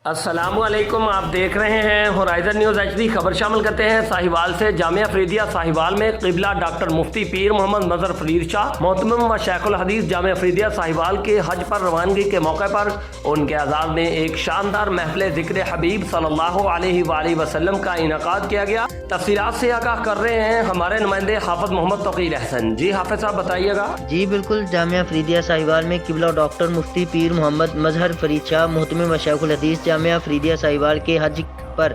السلام علیکم، آپ دیکھ رہے ہیں ہورائزن نیوز HD۔ خبر شامل کرتے ہیں ساہیوال سے۔ جامعہ فریدیہ ساہیوال میں قبلہ ڈاکٹر مفتی پیر محمد مظہر فرید شاہ محتمم و شیخ الحدیث جامعہ فریدیہ ساہیوال کے حج پر روانگی کے موقع پر ان کے اعزاز میں ایک شاندار محفل ذکر حبیب صلی اللہ علیہ وآلہ وسلم کا انعقاد کیا گیا۔ تفصیلات سے آگاہ کر رہے ہیں ہمارے نمائندے حافظ محمد توقیر احسن۔ جی حافظ صاحب بتائیے گا۔ جی بالکل، جامعہ فریدیہ ساہیوال میں قبلہ ڈاکٹر مفتی پیر محمد مظہر فرید شاہ محتمم و شیخ الحدیث جامعہ فریدیہ ساہیوال کے حج پر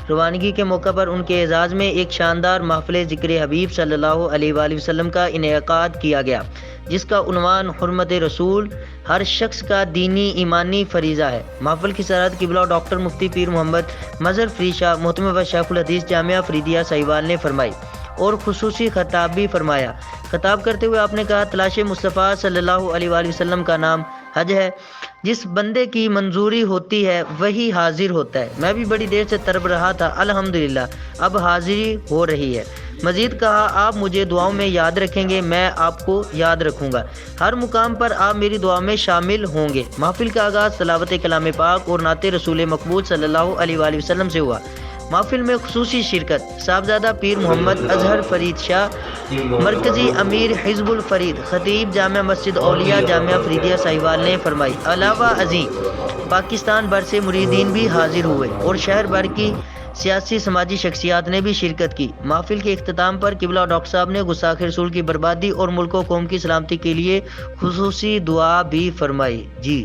روانگی کے موقع پر ان کے اعزاز میں ایک شاندار محفل ذکر حبیب صلی اللہ علیہ وآلہ وسلم کا انعقاد کیا گیا، جس کا عنوان حرمت رسول ہر شخص کا دینی ایمانی فریضہ ہے۔ محفل کی صدارت قبلہ ڈاکٹر مفتی پیر محمد مظہر فرید شاہ محتمم و شیخ الحدیث جامعہ فریدیہ ساہیوال نے فرمائی اور خصوصی خطاب بھی فرمایا۔ خطاب کرتے ہوئے آپ نے کہا، تلاش مصطفیٰ صلی اللہ علیہ وآلہ وسلم کا نام حج ہے۔ جس بندے کی منظوری ہوتی ہے وہی حاضر ہوتا ہے۔ میں بھی بڑی دیر سے طلب رہا تھا، الحمدللہ اب حاضری ہو رہی ہے۔ مزید کہا، آپ مجھے دعاؤں میں یاد رکھیں گے، میں آپ کو یاد رکھوں گا، ہر مقام پر آپ میری دعا میں شامل ہوں گے۔ محفل کا آغاز تلاوت کلام پاک اور نعت رسول مقبول صلی اللہ علیہ وآلہ وسلم سے ہوا۔ محفل میں خصوصی شرکت صاحبزادہ پیر محمد اظہر فرید شاہ، مرکزی امیر حزب الفرید، خطیب جامع مسجد اولیاء جامعہ فریدیہ ساہیوال نے فرمائی۔ علاوہ ازیں پاکستان بھر سے مریدین بھی حاضر ہوئے اور شہر بھر کی سیاسی سماجی شخصیات نے بھی شرکت کی۔ محفل کے اختتام پر قبلہ ڈاکٹر صاحب نے گستاخ رسول کی بربادی اور ملک و قوم کی سلامتی کے لیے خصوصی دعا بھی فرمائی۔ جی